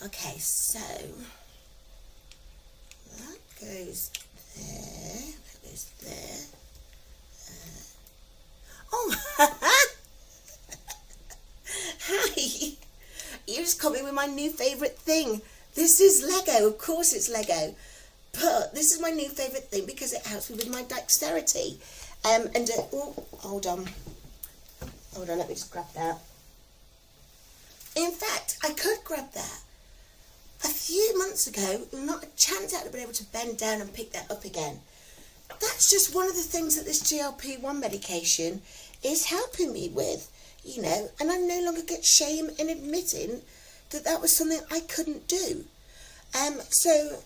Okay, so that goes there, that goes there. Oh, hi! You just caught me with my new favourite thing. This is Lego. Of course it's Lego. But this is my new favourite thing because it helps me with my dexterity. Oh, hold on, let me just grab that. In fact, I could grab that. A few months ago, not a chance I'd have been able to bend down and pick that up again. That's just one of the things that this GLP-1 medication is helping me with, you know, and I no longer get shame in admitting that that was something I couldn't do. So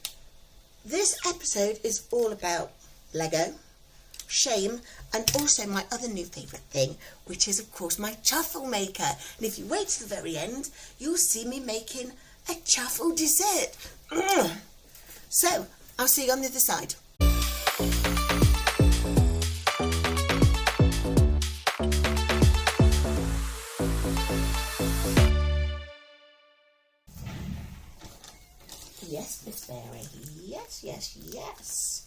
this episode is all about Lego, shame, and also my other new favourite thing, which is of course my Chaffle maker. And if you wait to the very end, you'll see me making a Chaffle dessert. So I'll see you on the other side. Yes, Miss Mary. Yes, yes, yes.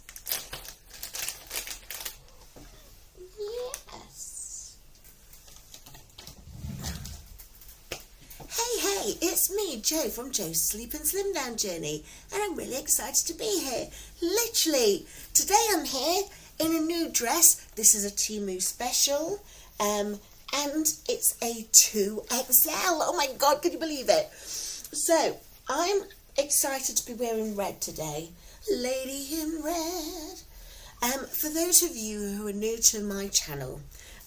Yes. Hey, it's me, Jo, from Jo's Sleep and Slim Down Journey, and I'm really excited to be here. Literally, today I'm here in a new dress. This is a Temu special, and it's a 2XL. Oh my God, can you believe it? So, I'm excited to be wearing red today. Lady in red. For those of you who are new to my channel,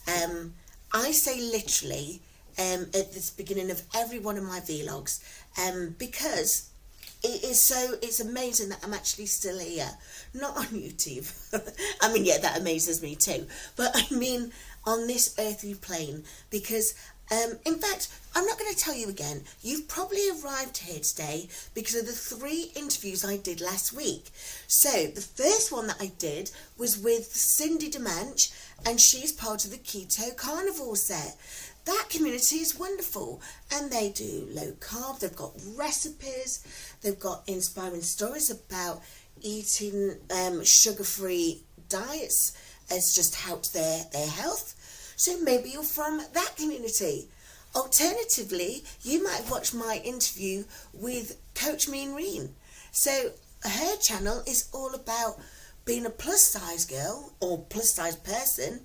I say literally at the beginning of every one of my vlogs, because it's amazing that I'm actually still here, not on YouTube. I mean, yeah, that amazes me too, but I mean on this earthly plane, because in fact, I'm not going to tell you again. You've probably arrived here today because of the 3 interviews I did last week. So the first one that I did was with Cindy DeManch, and she's part of the Keto Carnivore set. That community is wonderful, and they do low carb, they've got recipes, they've got inspiring stories about eating sugar-free diets has just helped their health. So maybe you're from that community. Alternatively, you might watch my interview with Coach Mean Reen. So her channel is all about being a plus size girl or plus size person,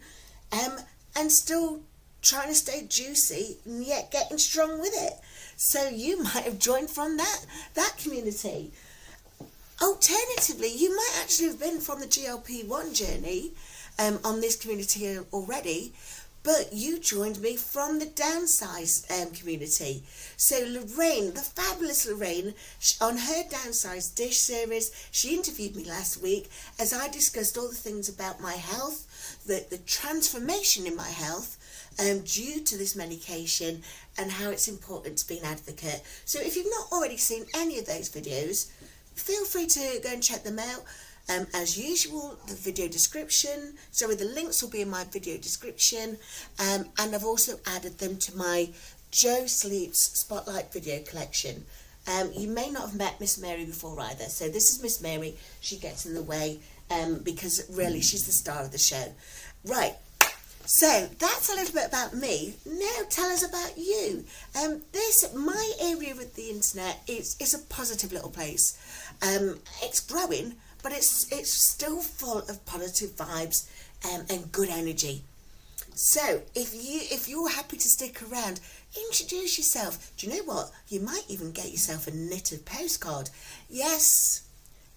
and still trying to stay juicy and yet getting strong with it. So you might have joined from that community. Alternatively, you might actually have been from the GLP-1 journey on this community already, but you joined me from the downsized community. So Lorraine, the fabulous Lorraine, on her downsized dish series, she interviewed me last week as I discussed all the things about my health, the transformation in my health due to this medication, and how it's important to be an advocate. So if you've not already seen any of those videos, feel free to go and check them out. As usual, the links will be in my video description, and I've also added them to my Jo Sleeps Spotlight video collection. You may not have met Miss Mary before either, so this is Miss Mary. She gets in the way because really she's the star of the show. Right, so that's a little bit about me. Now tell us about you. My area with the internet is a positive little place. It's growing, but it's still full of positive vibes and good energy. So if you're happy to stick around, introduce yourself. Do you know what? You might even get yourself a knitted postcard. Yes,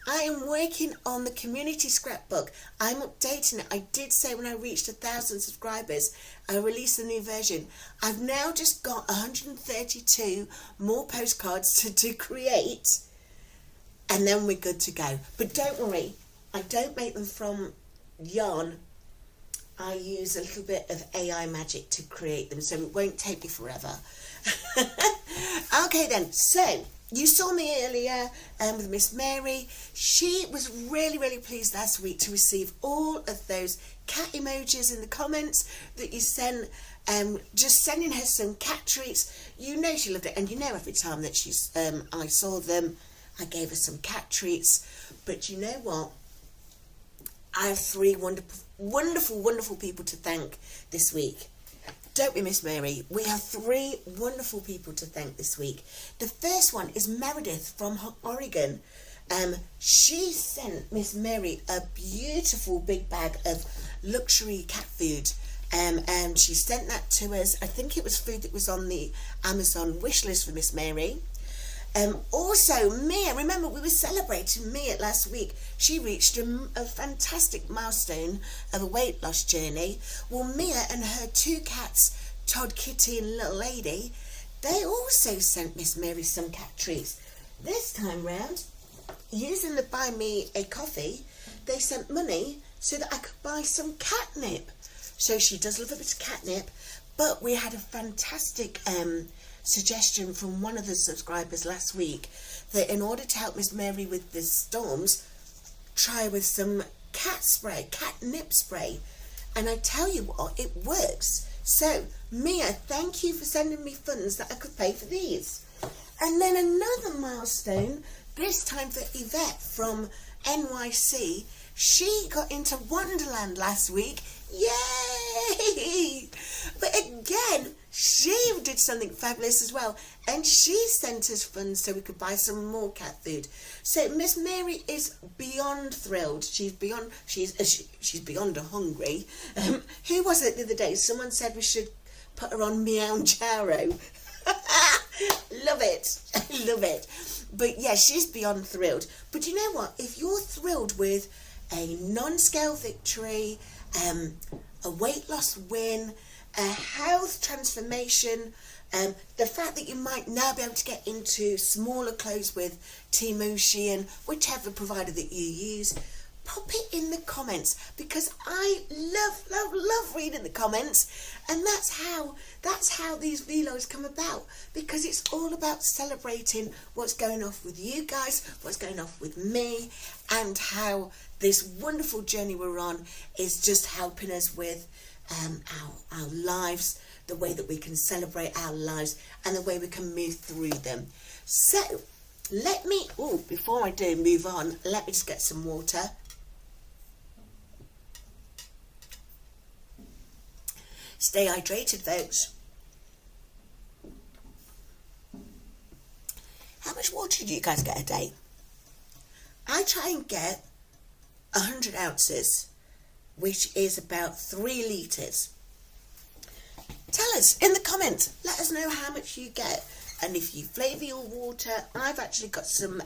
I am working on the community scrapbook. I'm updating it. I did say when I reached 1,000 subscribers, I released a new version. I've now just got 132 more postcards to create, and then we're good to go. But don't worry, I don't make them from yarn. I use a little bit of AI magic to create them, so it won't take me forever. Okay then, so you saw me earlier with Miss Mary. She was really, really pleased last week to receive all of those cat emojis in the comments that you sent just sending her some cat treats. You know she loved it, and you know every time that she's I saw them, I gave her some cat treats. But you know what? I have 3 wonderful people to thank this week. Don't we, Miss Mary? We have 3 wonderful people to thank this week. The first one is Meredith from Oregon. She sent Miss Mary a beautiful big bag of luxury cat food. And she sent that to us. I think it was food that was on the Amazon wish list for Miss Mary. Also, Mia, remember we were celebrating Mia last week. She reached a fantastic milestone of a weight loss journey. Well, Mia and her 2 cats, Todd, Kitty and Little Lady, they also sent Miss Mary some cat treats. This time round, using the Buy Me a Coffee, they sent money so that I could buy some catnip. So she does love a bit of catnip, but we had a fantastic suggestion from one of the subscribers last week that in order to help Miss Mary with the storms, try with some catnip spray. And I tell you what, it works. So, Mia, thank you for sending me funds that I could pay for these. And then another milestone, this time for Yvette from NYC. She got into Wonderland last week. Yay! But again, she did something fabulous as well, and she sent us funds so we could buy some more cat food. So Miss Mary is beyond thrilled. She's beyond hungry. Who was it the other day? Someone said we should put her on Mounjaro. Love it. Love it. But yeah, she's beyond thrilled. But you know what? If you're thrilled with a non-scale victory, a weight loss win, a health transformation, the fact that you might now be able to get into smaller clothes with Temu, Shein, whichever provider that you use, pop it in the comments, because I love reading the comments, and that's how these vlogs come about, because it's all about celebrating what's going off with you guys, what's going off with me, and how this wonderful journey we're on is just helping us with our lives, the way that we can celebrate our lives and the way we can move through them. So before I do move on, let me just get some water. Stay hydrated, folks. How much water do you guys get a day? I try and get 100 ounces, which is about 3 litres. Tell us in the comments, let us know how much you get, and if you flavour your water. I've actually got some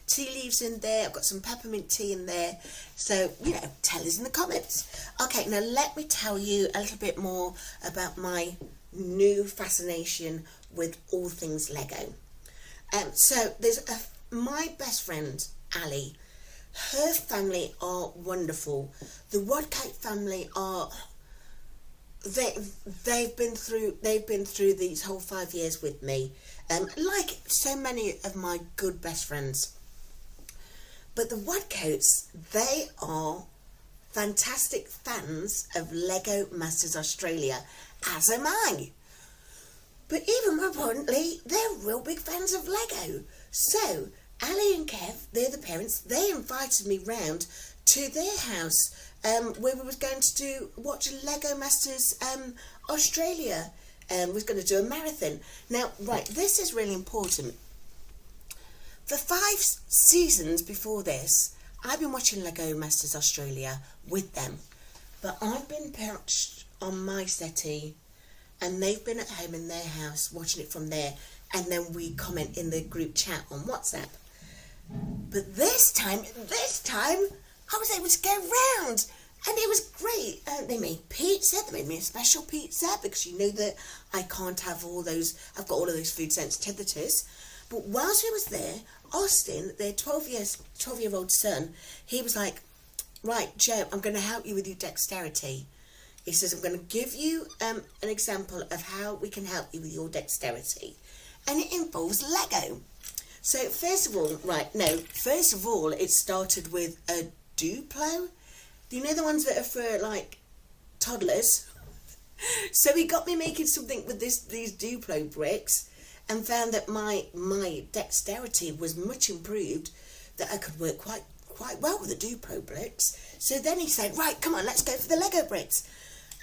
tea leaves in there, I've got some peppermint tea in there, so tell us in the comments. Okay, now let me tell you a little bit more about my new fascination with all things Lego. So there's my best friend Ali. Her family are wonderful. The Rodcote family are. They've been through these whole 5 years with me, like so many of my good best friends. But the Rodcotes, they are fantastic fans of Lego Masters Australia, as am I. But even more importantly, they're real big fans of Lego. So Ali and Kev, they're the parents, they invited me round to their house where we was going to watch Lego Masters Australia. We was going to do a marathon. Now, right, this is really important. For 5 seasons before this, I've been watching Lego Masters Australia with them. But I've been perched on my settee, and they've been at home in their house watching it from there, and then we comment in the group chat on WhatsApp. But this time, I was able to go round, and it was great. They made pizza. They made me a special pizza, because you know that I can't have all those. I've got all of those food sensitivities. But whilst we was there, Austin, their 12-year-old son, he was like, "Right, Joe, I'm going to help you with your dexterity." He says, "I'm going to give you an example of how we can help you with your dexterity, and it involves Lego." So first of all, it started with a Duplo. Do you know the ones that are for like toddlers? So he got me making something with these Duplo bricks, and found that my dexterity was much improved, that I could work quite well with the Duplo bricks. So then he said, right, come on, let's go for the Lego bricks.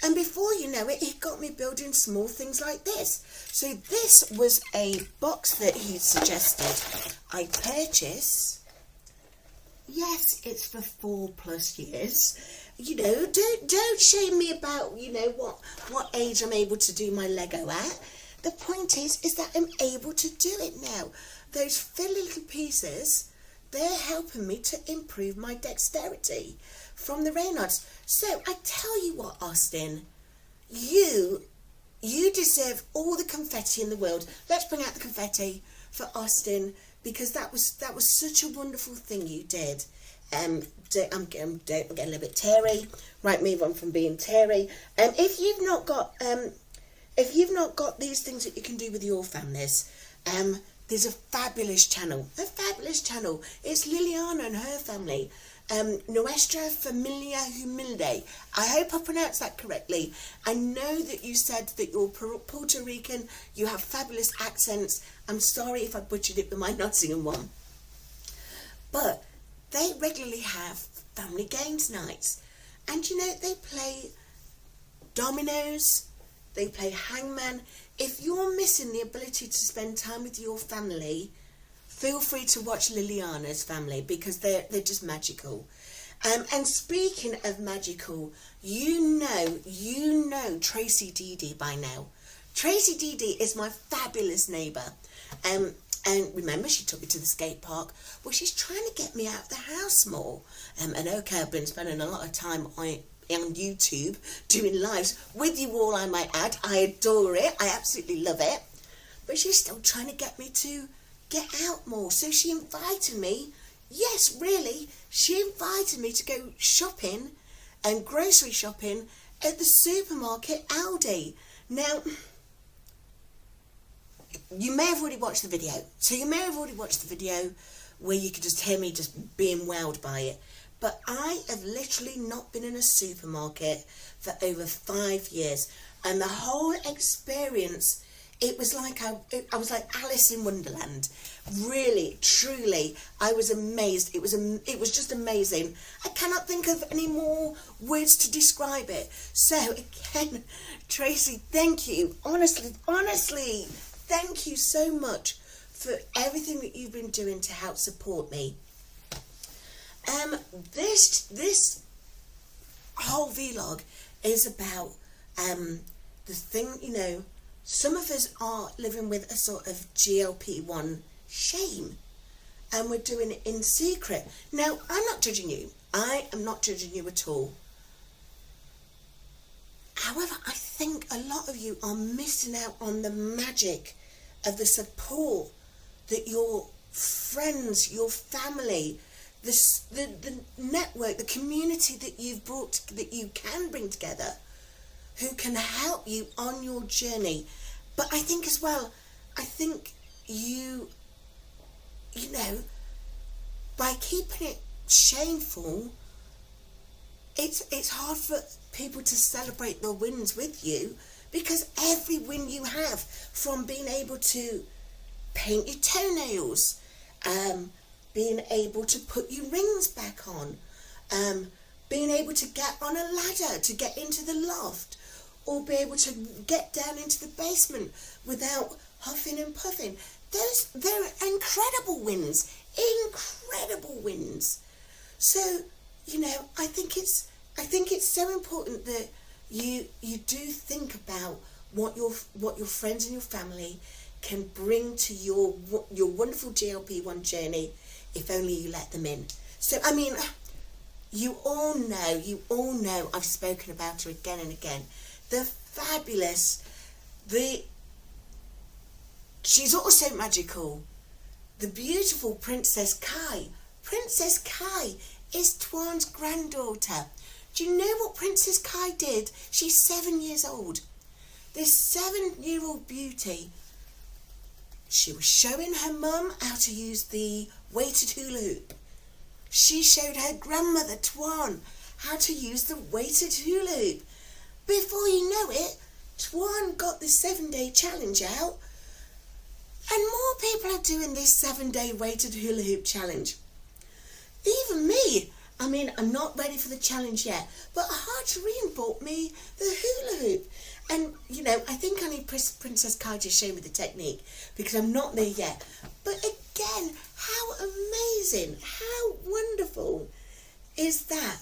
And before you know it, he got me building small things like this. So this was a box that he suggested I purchase. Yes, it's for 4+ years. You know, don't shame me about, you know, what age I'm able to do my Lego at. The point is that I'm able to do it now. Those fiddly little pieces, they're helping me to improve my dexterity from the Reynolds. So I tell you what, Austin, you deserve all the confetti in the world. Let's bring out the confetti for Austin, because that was such a wonderful thing you did. I'm getting a little bit teary. Right, move on from being teary. If you've not got these things that you can do with your families, there's a fabulous channel. It's Lilliana and her family. Nuestra Familia Humilde. I hope I pronounced that correctly. I know that you said that you're Puerto Rican. You have fabulous accents. I'm sorry if I butchered it with my Nottingham one. But they regularly have family games nights. And you know, they play Dominoes, they play Hangman. If you're missing the ability to spend time with your family, feel free to watch Liliana's family, because they're just magical. And speaking of magical, you know TraceyDD by now. TraceyDD is my fabulous neighbour. And remember, she took me to the skate park. Well, she's trying to get me out of the house more. And okay, I've been spending a lot of time on YouTube doing lives with you all, I might add. I adore it. I absolutely love it. But she's still trying to get me to get out more. So she invited me. Yes, really. She invited me to go shopping and grocery shopping at the supermarket Aldi. Now, you may have already watched the video. So you may have already watched the video where you could just hear me just being wowed by it. But I have literally not been in a supermarket for over 5 years. And the whole experience, it was like I was like Alice in Wonderland. Really, truly, I was amazed. It was just amazing. I cannot think of any more words to describe it. So again, Tracy, thank you. Honestly, thank you so much for everything that you've been doing to help support me. This whole vlog is about the thing, you know, some of us are living with a sort of GLP-1 shame, and we're doing it in secret. Now, I'm not judging you. I am not judging you at all. However, I think a lot of you are missing out on the magic of the support that your friends, your family, the network, the community that you've brought, that you can bring together, who can help you on your journey. But I think as well, you know, by keeping it shameful, it's hard for people to celebrate the wins with you, because every win you have, from being able to paint your toenails, being able to put your rings back on, being able to get on a ladder to get into the loft, or be able to get down into the basement without huffing and puffing. They're incredible wins. So, you know, I think it's so important that you do think about what your friends and your family can bring to your wonderful GLP-1 journey, if only you let them in. So, I mean, you all know, I've spoken about her again and again. The fabulous, she's also magical, the beautiful Princess Kai. Princess Kai is Twaun's granddaughter. Do you know what Princess Kai did? She's 7 years old. This 7-year-old beauty, she was showing her mum how to use the weighted hula hoop. She showed her grandmother, Twaun, how to use the weighted hula hoop. Before you know it, Twaun got the 7-day challenge out, and more people are doing this 7-day weighted hula hoop challenge. Even me. I mean, I'm not ready for the challenge yet, but Hartarine bought me the hula hoop. And, you know, I think only Princess Kai just showed me the technique, because I'm not there yet. But again, how amazing, how wonderful is that?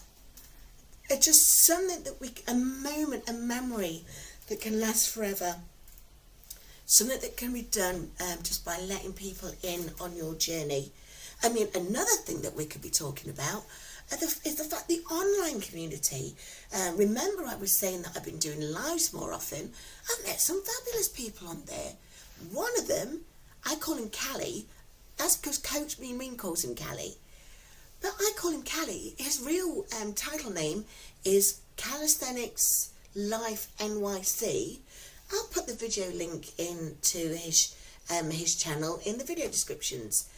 It's just something that a moment, a memory that can last forever. Something that can be done just by letting people in on your journey. I mean, another thing that we could be talking about is the fact the online community. Remember, I was saying that I've been doing lives more often. I've met some fabulous people on there. One of them, I call him Callie. That's because Coach Mean calls him Callie. But I call him Callie. His real title name is Calisthenics Life NYC. I'll put the video link into his channel in the video descriptions.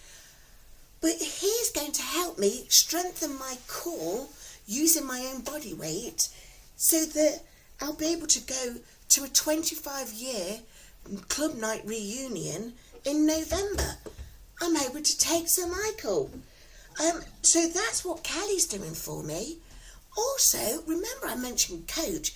But he's going to help me strengthen my core using my own body weight so that I'll be able to go to a 25-year club night reunion in November. I'm able to take Sir Michael. So that's what Callie's doing for me. Also, remember I mentioned Coach.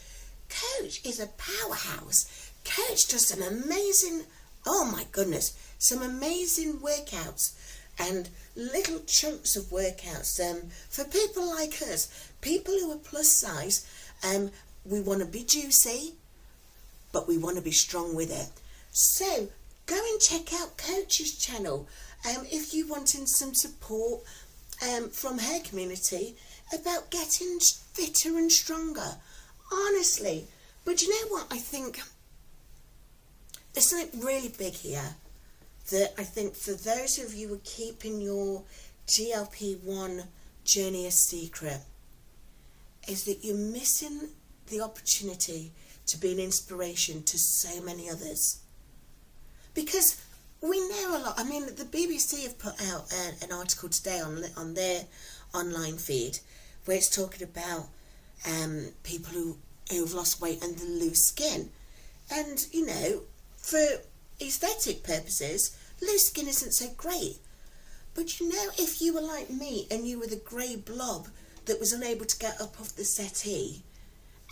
Coach is a powerhouse. Coach does some amazing, oh my goodness, some amazing workouts and little chunks of workouts for people like us, people who are plus size. We want to be juicy, but we want to be strong with it. So go and check out Coach's channel if you're wanting some support from her community about getting fitter and stronger. Honestly. But you know what? I think there's something really big here that I think for those of you who are keeping your GLP-1 journey a secret is that you're missing the opportunity to be an inspiration to so many others. Because we know a lot. I mean, the BBC have put out an article today on their online feed where it's talking about people who've lost weight and the loose skin. And, you know, for aesthetic purposes, loose skin isn't so great. But you know, if you were like me and you were the grey blob that was unable to get up off the settee,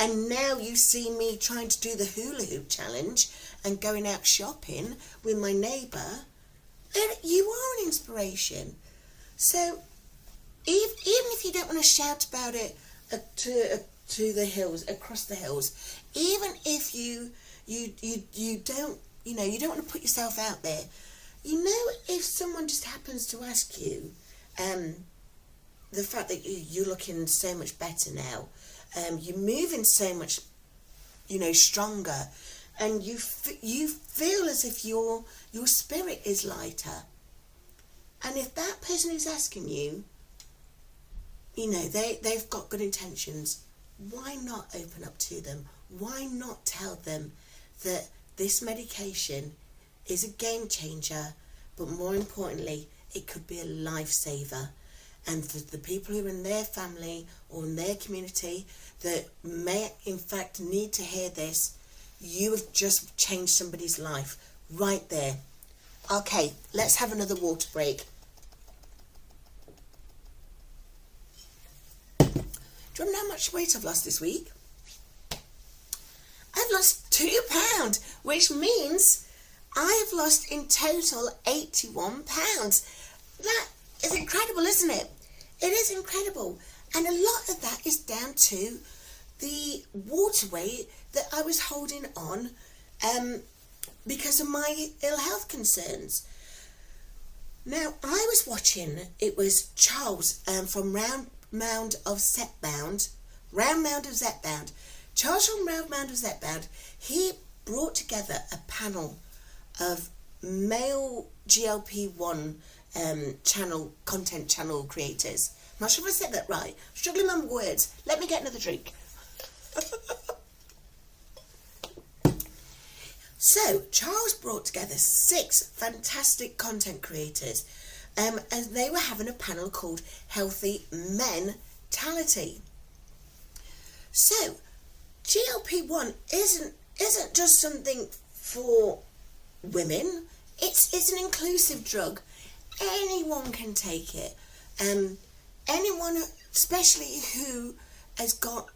and now you see me trying to do the hula hoop challenge and going out shopping with my neighbour, you are an inspiration. So even if you don't want to shout about it to the hills, across the hills, even if you don't, you know, you don't want to put yourself out there, you know, if someone just happens to ask you the fact that you're looking so much better now, you're moving so much, you know, stronger, and you feel as if your spirit is lighter. And if that person who's asking you, you know, they've got good intentions, why not open up to them? Why not tell them that this medication is a game changer, but more importantly, it could be a lifesaver? And for the people who are in their family or in their community that may in fact need to hear this, you have just changed somebody's life right there. Okay, let's have another water break. Do you know how much weight I've lost this week? I've lost 2 pounds, which means I have lost in total 81 pounds. That is incredible, isn't it? It is incredible. And a lot of that is down to the water weight that I was holding on because of my ill health concerns. Now, I was watching, it was Charles from Round Mound of Zetbound. Charles from Round Mound of Zetbound, he brought together a panel of male GLP-1 content channel creators. I'm not sure if I said that right. I'm struggling with my words. Let me get another drink. So, Charles brought together 6 fantastic content creators, and they were having a panel called Healthy Mentality. So, GLP-1 isn't isn't just something for women. It's an inclusive drug. Anyone can take it. Anyone, especially who has got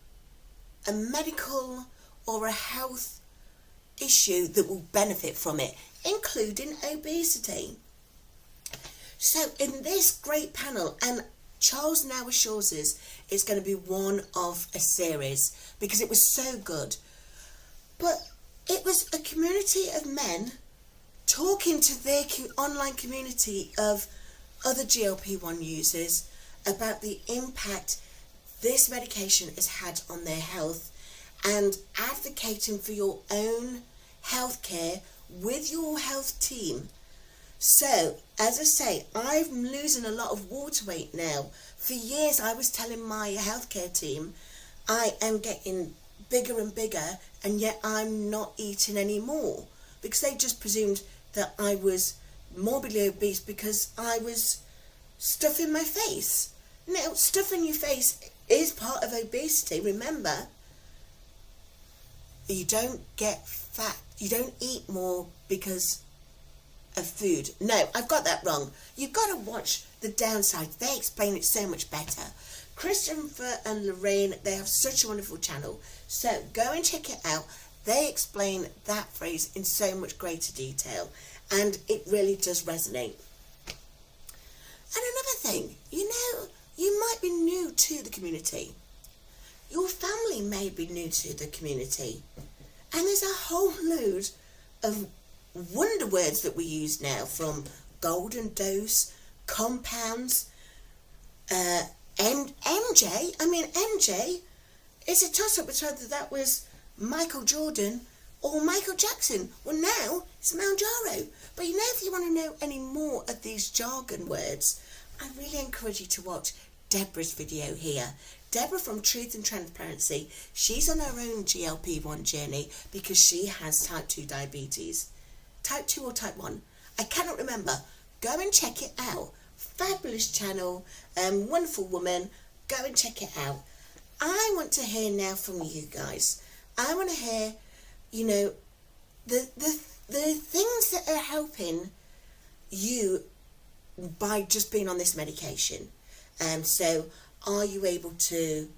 a medical or a health issue that will benefit from it, including obesity. So in this great panel, and Charles now assures us it's going to be one of a series because it was so good, but it was a community of men talking to their online community of other GLP-1 users about the impact this medication has had on their health, and advocating for your own healthcare with your health team. So, as I say, I'm losing a lot of water weight now. For years I was telling my healthcare team I am getting bigger and bigger, and yet I'm not eating anymore, because they just presumed that I was morbidly obese because I was stuffing my face. Now, stuffing your face is part of obesity. Remember, you don't get fat. You don't eat more because of food. No, I've got that wrong. You've got to watch The Downsized. They explain it so much better. Christopher and Lorraine, they have such a wonderful channel. So go and check it out. They explain that phrase in so much greater detail, and it really does resonate. And another thing, you know, you might be new to the community. Your family may be new to the community. And there's a whole load of wonder words that we use now, from golden dose, compounds, MJ. I mean, MJ is a toss-up between whether that was Michael Jordan or Michael Jackson. Well, now it's Mounjaro. But you know, if you want to know any more of these jargon words, I really encourage you to watch Deborah's video here. Deborah from Truth and Transparency, she's on her own GLP-1 journey because she has type 2 diabetes. Type 2 or type 1? I cannot remember. Go and check it out. Fabulous channel, wonderful woman. Go and check it out. I want to hear now from you guys. I want to hear, you know, the things that are helping you by just being on this medication. So are you able to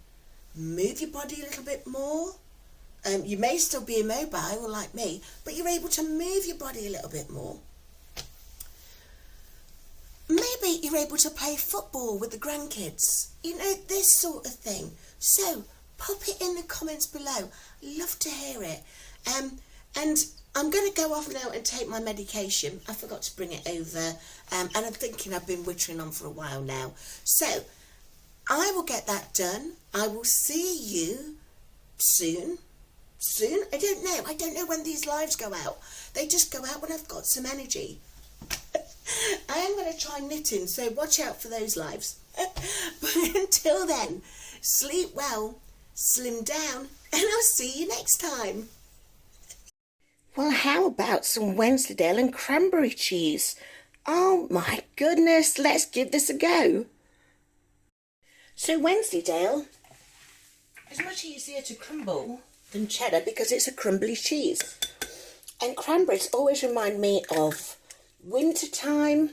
move your body a little bit more? You may still be immobile like me, but you're able to move your body a little bit more. Maybe you're able to play football with the grandkids. You know, this sort of thing. So pop it in the comments below. Love to hear it. And I'm going to go off now and take my medication. I forgot to bring it over. And I'm thinking I've been wittering on for a while now. So I will get that done. I will see you soon. Soon? I don't know when these lives go out. They just go out when I've got some energy. I am going to try knitting, so watch out for those lives. But until then, sleep well, slim down, and I'll see you next time. Well, how about some Wensleydale and cranberry cheese? Oh my goodness, let's give this a go. So Wensleydale is much easier to crumble than cheddar because it's a crumbly cheese. And cranberries always remind me of winter time,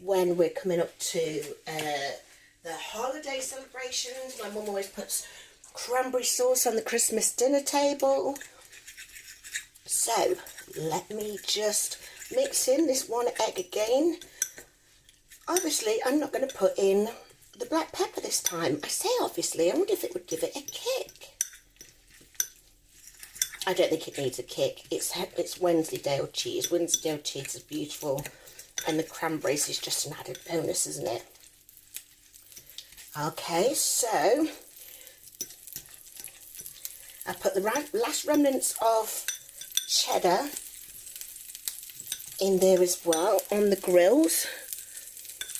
when we're coming up to the holiday celebrations. My mum always puts cranberry sauce on the Christmas dinner table. So let me just mix in this 1 egg again. Obviously I'm not going to put in the black pepper this time. I say obviously, I wonder if it would give it a kick. I don't think it needs a kick. It's Wensleydale cheese. Wensleydale cheese is beautiful, and the cranberries is just an added bonus, isn't it? Okay, so I put the last remnants of cheddar in there as well on the grills,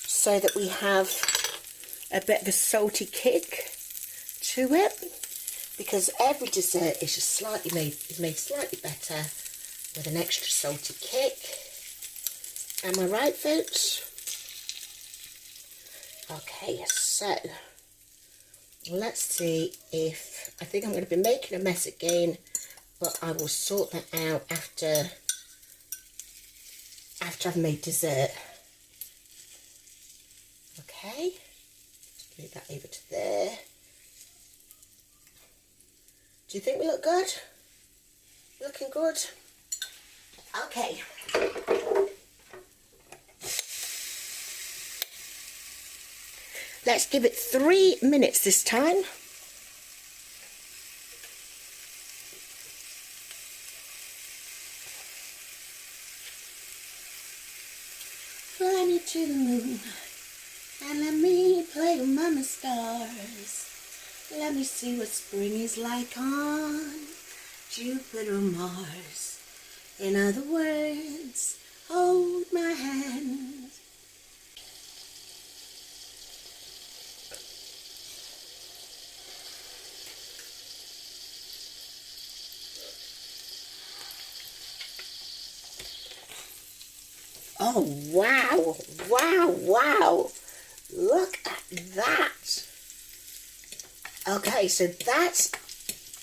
so that we have a bit of a salty kick to it. Because every dessert is just made slightly better with an extra salty kick. Am I right, folks? Okay, so let's see if I think I'm going to be making a mess again but I will sort that out after I've made dessert. Okay, just move that over to there. Do you think we look good? Looking good? Okay. Let's give it 3 minutes this time. Fly me to the moon and let me play among the stars. Let me see what spring is like on Jupiter or Mars. In other words, hold my hand. Oh, wow, wow, wow. Look at that. Okay, so that's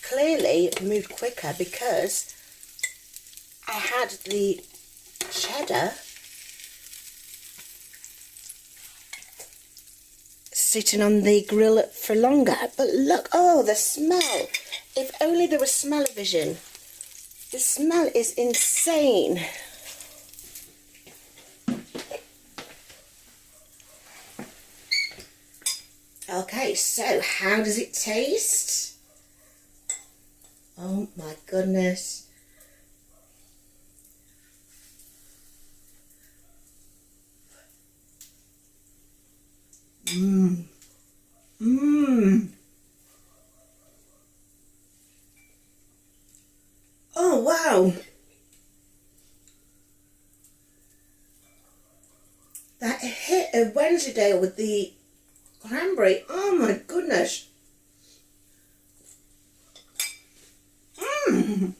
clearly moved quicker because I had the cheddar sitting on the grill for longer. But look, oh, the smell. If only there was smell-o-vision. The smell is insane. Okay, so how does it taste? Oh my goodness. Mmm. Mmm. Oh wow. That hit of Wensleydale with the cranberry, oh my goodness. Mmm.